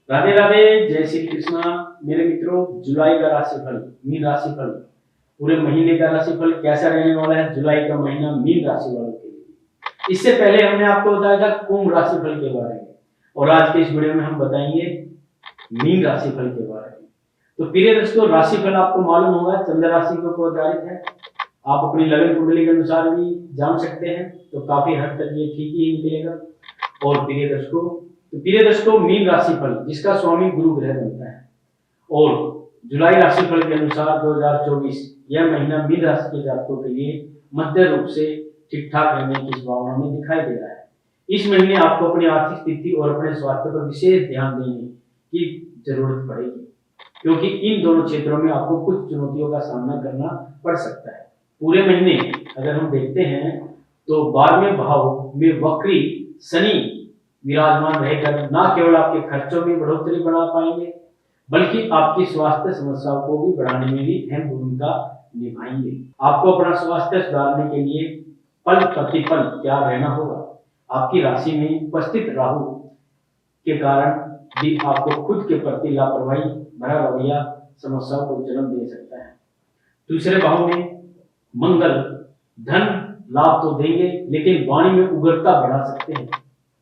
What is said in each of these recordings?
राधे राधे, जय श्री कृष्णा। मेरे मित्रों, जुलाई का राशिफल, मीन राशिफल, पूरे महीने का राशिफल कैसा रहने वाला है जुलाई का महीना मीन राशि वालों के लिए। इससे पहले हमने आपको बताया था कुंभ राशिफल के बारे में, और आज के इस वीडियो में हम बताएंगे मीन राशिफल के बारे में। तो प्रिय दोस्तों, राशिफल आपको मालूम होगा चंद्र राशि के ऊपर आधारित है। आप अपनी लगन कुंडली के अनुसार भी जान सकते हैं, तो काफी हद तक ये ठीक ही निकलेगा। और प्रिय दर्शकों, मीन राशिफल जिसका स्वामी गुरु ग्रह बनता है, और जुलाई राशिफल के अनुसार 2024 यह महीना मीन राशि के जातकों के लिए मध्य रूप से ठीक ठाक रहने की संभावना में दिखाई दे रहा है। इस महीने आपको अपनी आर्थिक स्थिति और अपने स्वास्थ्य पर विशेष ध्यान देने की जरूरत पड़ेगी, क्योंकि इन दोनों क्षेत्रों में आपको कुछ चुनौतियों का सामना करना पड़ सकता है। पूरे महीने अगर हम देखते हैं तो 12वें भाव में वक्री शनि विराजमान रहकर न केवल आपके खर्चों में बढ़ोतरी बना पाएंगे, बल्कि आपकी स्वास्थ्य समस्याओं को भी बढ़ाने में भी अहम भूमिका निभाएंगे। आपको अपना स्वास्थ्य सुधारने के लिए पल प्रतिपल तैयार रहना होगा। आपकी राशि में उपस्थित राहु के कारण भी आपको खुद के प्रति लापरवाही भरा रवैया समस्याओं को जन्म दे सकता है। दूसरे भाव में मंगल धन लाभ तो देंगे, लेकिन वाणी में उग्रता बढ़ा सकते हैं।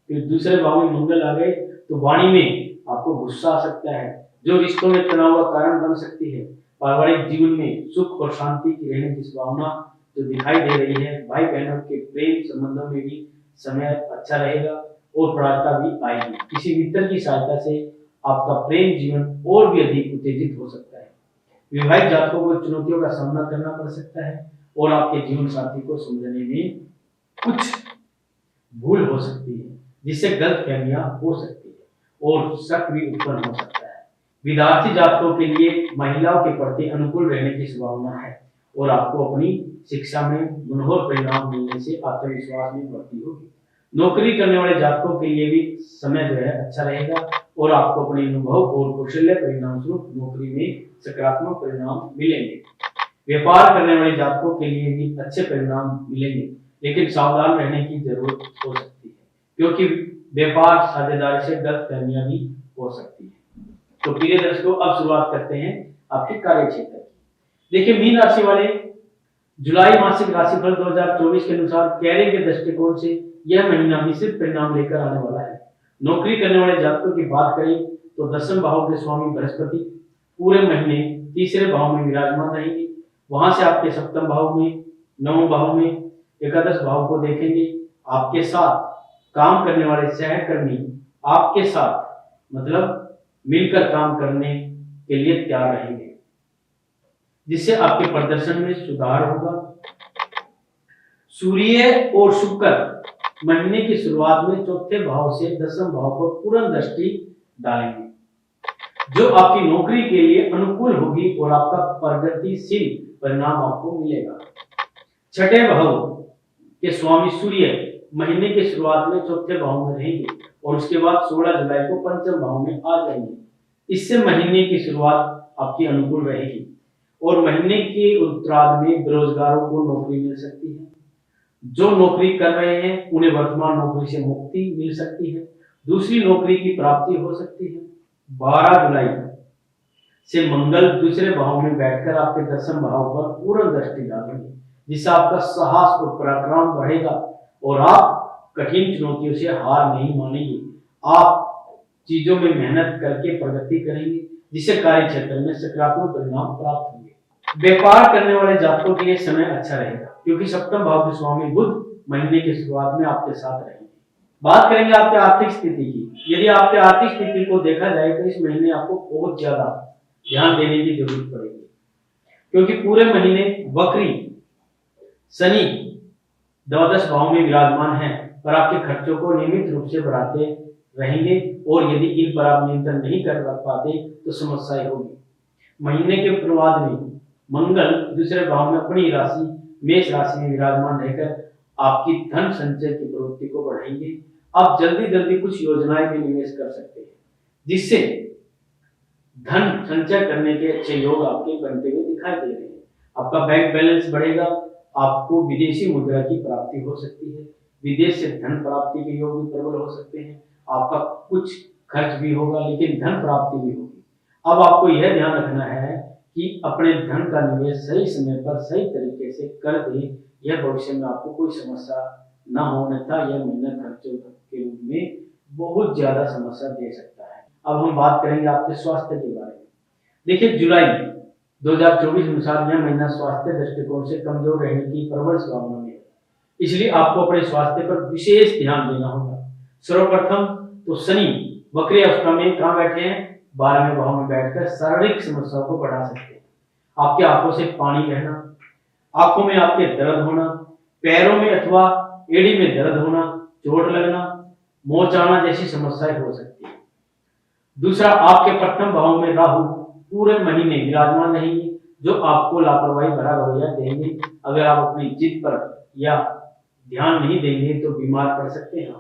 फिर दूसरे भाव में मंगल आ गए तो वाणी में आपको गुस्सा आ सकता है, जो रिश्तों में तनाव का कारण बन सकती है। पारिवारिक जीवन में सुख और शांति की रहने की संभावना जो दिखाई दे रही है। भाई बहनों के प्रेम संबंधों में भी समय अच्छा रहेगा और प्रगाढ़ता भी आएगी। किसी मित्र की सहायता से आपका प्रेम जीवन और भी अधिक उत्तेजित हो सकता है। विवाहित जातकों को चुनौतियों का सामना करना पड़ सकता है, और आपके जीवन साथी को समझने में कुछ भूल हो सकती है, जिससे गलतफहमियां हो सकती है और शक भी उत्पन्न हो सकता है। विद्यार्थी जातकों के लिए महिलाओं के प्रति अनुकूल रहने की संभावना है, और आपको अपनी शिक्षा में मनोहर परिणाम मिलने से आत्मविश्वास में वृद्धि होगी। नौकरी करने वाले जातकों के लिए भी समय जो है अच्छा रहेगा, और आपको अपने अनुभव और कौशल्य परिणाम स्वरूप नौकरी में सकारात्मक परिणाम मिलेंगे। व्यापार करने वाले जातकों के लिए भी अच्छे परिणाम मिलेंगे, लेकिन सावधान रहने की जरूरत हो सकती है, क्योंकि व्यापार साझेदारी से गलतफहमियां भी हो सकती है। तो प्रिय दर्शकों, अब शुरुआत करते हैं आपके कार्य क्षेत्र की। देखिए, मीन राशि वाले जुलाई मासिक राशिफल 2024 के अनुसार कैरियर के दृष्टिकोण से यह महीना मिश्रित परिणाम लेकर आने वाला है। नौकरी करने वाले जातकों की बात करें तो 10वें भाव के स्वामी बृहस्पति पूरे महीने तीसरे भाव में विराजमान रहेंगे। वहां से आपके सप्तम भाव में, नवम भाव में, एकादश भाव को देखेंगे। आपके साथ काम करने वाले सहकर्मी आपके साथ मतलब मिलकर काम करने के लिए तैयार रहेंगे, जिससे आपके प्रदर्शन में सुधार होगा। सूर्य और शुक्र महीने की शुरुआत में चौथे भाव से 10वें भाव पर पूर्ण दृष्टि डालेंगे, जो आपकी नौकरी के लिए अनुकूल होगी और आपका प्रगतिशील परिणाम आपको मिलेगा। छठे भाव के स्वामी सूर्य महीने की शुरुआत में चौथे भाव में रहेंगे, और उसके बाद 16 जुलाई को पंचम भाव में आ जाएंगे। इससे महीने की शुरुआत आपकी अनुकूल रहेगी, और महीने के उत्तरार्ध में बेरोजगारों को नौकरी मिल सकती है। जो नौकरी कर रहे हैं उन्हें वर्तमान नौकरी से मुक्ति मिल सकती है, दूसरी नौकरी की प्राप्ति हो सकती है। 12 जुलाई से मंगल दूसरे भाव में बैठकर आपके 10वें भाव पर पूर्ण दृष्टि डालेंगे, जिससे आपका साहस और पराक्रम बढ़ेगा, और आप कठिन चुनौतियों से हार नहीं मानेंगे। आप चीजों में मेहनत करके प्रगति करेंगे, जिससे कार्य क्षेत्र में सकारात्मक परिणाम प्राप्त होंगे। व्यापार करने वाले जातकों के लिए समय अच्छा रहेगा, क्योंकि सप्तम भाव के स्वामी बुध महीने की शुरुआत में आपके साथ रहेंगे। बात करेंगे आपके आर्थिक स्थिति की। यदि आपके आर्थिक स्थिति को देखा जाए तो इस महीने आपको बहुत ज्यादा ध्यान देने की जरूरत पड़ेगी, क्योंकि पूरे महीने वक्री शनि द्वादश भाव में विराजमान है, पर आपके खर्चों को नियमित रूप से बढ़ाते रहेंगे, और यदि इन पर आप नियंत्रण नहीं कर पाते तो समस्याएं होगी। महीने के पूर्वार्ध में मंगल दूसरे भाव में अपनी राशि मेष राशि में विराजमान रहकर आपकी धन संचय की प्रवृत्ति को बढ़ाएंगे। आप जल्दी जल्दी कुछ योजनाएं में निवेश कर सकते हैं, जिससे धन संचय करने के अच्छे योग आपके बनते हुए दिखाई दे रहे हैं। आपका बैंक बैलेंस बढ़ेगा, आपको विदेशी मुद्रा की प्राप्ति हो सकती है, विदेश से धन प्राप्ति के योग भी प्रबल हो सकते हैं। आपका कुछ खर्च भी होगा, लेकिन धन प्राप्ति भी होगी। अब आपको यह ध्यान रखना है कि अपने धन का निवेश सही समय पर सही तरीके से कर दे, यह भविष्य में आपको कोई समस्या न होने था यह महीना खर्चों के रूप में बहुत ज्यादा समस्या दे सकता है। अब हम बात करेंगे आपके स्वास्थ्य के बारे में। देखिए, जुलाई 2024 अनुसार यह महीना स्वास्थ्य दृष्टिकोण से कमजोर रहने की प्रबल संभावना में है, इसलिए आपको अपने स्वास्थ्य पर विशेष ध्यान देना होगा। सर्वप्रथम तो शनि वक्री अवस्था में कहाँ बैठे हैं, 12वें भाव में बैठकर शारीरिक समस्याओं को बढ़ा सकते हैं। आपकी आंखों से पानी बहना, आंखों में आपके दर्द होना, पैरों में अथवा एड़ी में दर्द होना, चोट लगना, मोच आना जैसी समस्याएं हो सकती है। दूसरा, आपके प्रथम भाव में राहु पूरे महीने विराजमान रहेंगे, जो आपको लापरवाही भरा रवैया देंगे। अगर आप अपनी जिद पर या ध्यान नहीं देंगे तो बीमार पड़ सकते हैं।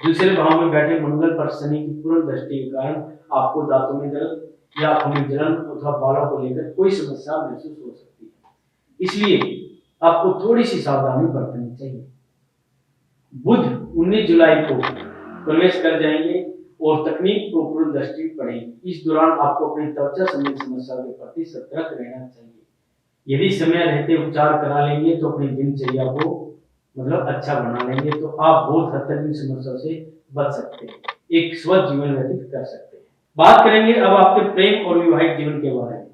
दूसरे भाव में बैठे मंगल पर शनि की पूर्ण दृष्टि के कारण आपको दांतों में दर्द या आंखों में जलन अथवा बालों को लेकर कोई समस्या महसूस हो सकती है, इसलिए आपको थोड़ी सी सावधानी बरतनी चाहिए। बुध 19 जुलाई को प्रवेश कर जाएंगे और तकनीक को पूर्ण दृष्टि पड़ेगी। इस दौरान आपको अपनी त्वचा संबंधी समस्याओं के प्रति सतर्क रहना चाहिए। यदि समय रहते उपचार करा लेंगे तो अपनी दिनचर्या को अच्छा बना लेंगे तो आप बहुत हद तक इन समस्याओं से बच सकते हैं, एक स्वस्थ जीवन व्यतीत कर सकते हैं। बात करेंगे अब आपके प्रेम और वैवाहिक जीवन के बारे में।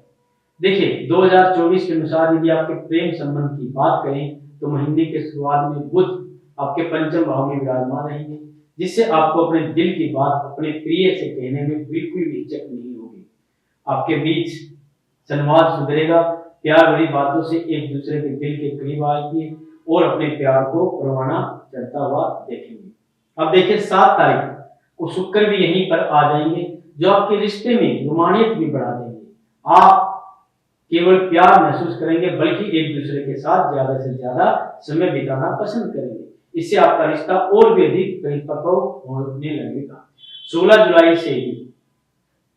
देखिए, 2024 के अनुसार यदि आपके प्रेम संबंध की बात करें तो महीने के शुरुआत में बुध आपके पंचम भाव में विराजमान रहेंगे, जिससे आपको अपने दिल की बात अपने प्रिय से कहने में बिल्कुल भी हिचक नहीं होगी। आपके बीच संवाद सुधरेगा, प्यार भरी बातों से एक दूसरे के दिल के करीब आएंगे और अपने प्यार को परवाना चढ़ता हुआ देखेंगे। अब देखिए, 7 तारीख को शुक्र भी यहीं पर आ जाएंगे, जो आपके रिश्ते में रोमानियत भी बढ़ा देंगे। आप केवल प्यार महसूस करेंगे बल्कि एक दूसरे के साथ ज्यादा से ज्यादा समय बिताना पसंद करेंगे। इससे आपका रिश्ता और भी अधिक परिपक्व होने लगेगा। 16 जुलाई से भी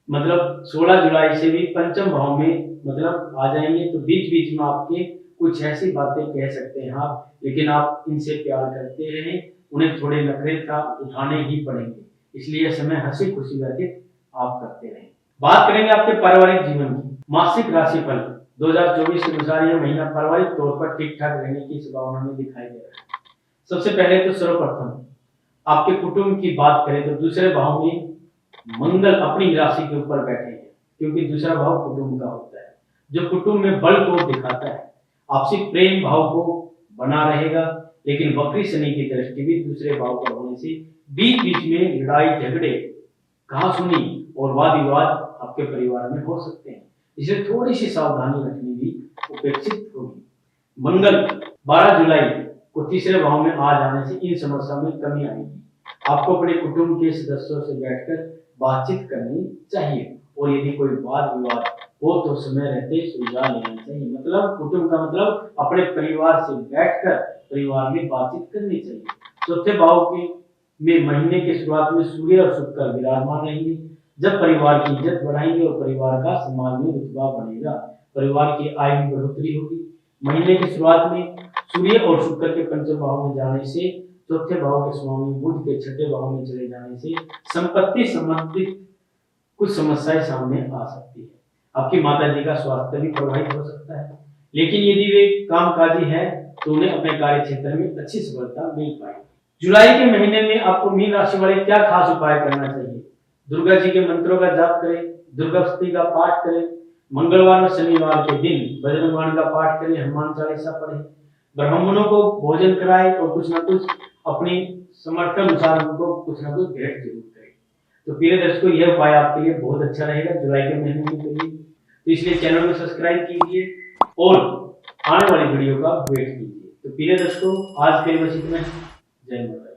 16 जुलाई से भी पंचम भाव में आ जाएंगे, तो बीच बीच में आपके कुछ ऐसी बातें कह सकते हैं आप, लेकिन आप इनसे प्यार करते रहें, उन्हें थोड़े नखरे उठाने ही पड़ेंगे, इसलिए यह समय हंसी खुशी व्यतीत आप करते रहें। बात करेंगे आपके पारिवारिक जीवन की। मासिक राशिफल 2024 के अनुसार यह महीना पारिवारिक तौर पर ठीक ठाक रहने की संभावना में दिखाई दे रहा है। सबसे पहले तो सर्वप्रथम आपके कुटुंब की बात करें तो दूसरे भाव में मंगल अपनी राशि के ऊपर बैठे हैं, क्योंकि दूसरा भाव कुटुंब का होता है, जो कुटुंब में बल को दिखाता है। आपसी प्रेम भाव को बना रहेगा, लेकिन वक्री शनि की दृष्टि भी दूसरे भाव पर होने से बीच बीच में लड़ाई झगड़े, कहासुनी और वाद विवाद आपके परिवार में हो सकते हैं, इसलिए थोड़ी सी सावधानी रखनी भी अपेक्षित होगी। मंगल 12 जुलाई को तीसरे भाव में आ जाने से इन समस्याओं में कमी आएगी। आपको अपने कुटुंब के सदस्यों से बैठकर बातचीत करनी चाहिए और यदि कोई वाद विवाद हो तो समय रहते सुलझा लेना चाहिए। कुटुंब का अपने परिवार से बैठकर परिवार में बातचीत करनी चाहिए। चौथे भाव के में महीने की शुरुआत में सूर्य और शुक्र विराजमान रहेंगे, जब परिवार की इज्जत बढ़ाएंगे और परिवार का समाज में रुतबा बढ़ेगा, परिवार की आय में बढ़ोतरी होगी। महीने की शुरुआत में सूर्य और शुक्र के पंचम भाव में जाने से, चौथे भाव के स्वामी बुध के छठे भाव में चले जाने से संपत्ति संबंधित कुछ समस्याएं सामने आ सकती है। आपकी माताजी का स्वास्थ्य भी प्रभावित हो सकता है, लेकिन यदि वे कामकाजी हैं तो उन्हें अपने कार्य क्षेत्र में अच्छी सफलता मिल पाएगी। जुलाई के महीने में आपको मीन राशि वाले क्या खास उपाय करना चाहिए? दुर्गा जी के मंत्रों का जाप करें, दुर्गा स्तुति का पाठ करें, मंगलवार और शनिवार के दिन बजरंग बाण का पाठ करें, हनुमान चालीसा पढ़ें, ब्राह्मणों को भोजन कराएं और कुछ न कुछ अपनी समर्थ अनुसार उनको कुछ न कुछ भेंट जरूर करें। तो प्रिय दर्शकों, यह उपाय आपके लिए बहुत अच्छा रहेगा जुलाई के महीने में के लिए, तो इसलिए चैनल को सब्सक्राइब कीजिए और आने वाली वीडियो का वेट कीजिए। तो प्रिय दर्शकों, आज के लिए बस इतना। जय माता दी।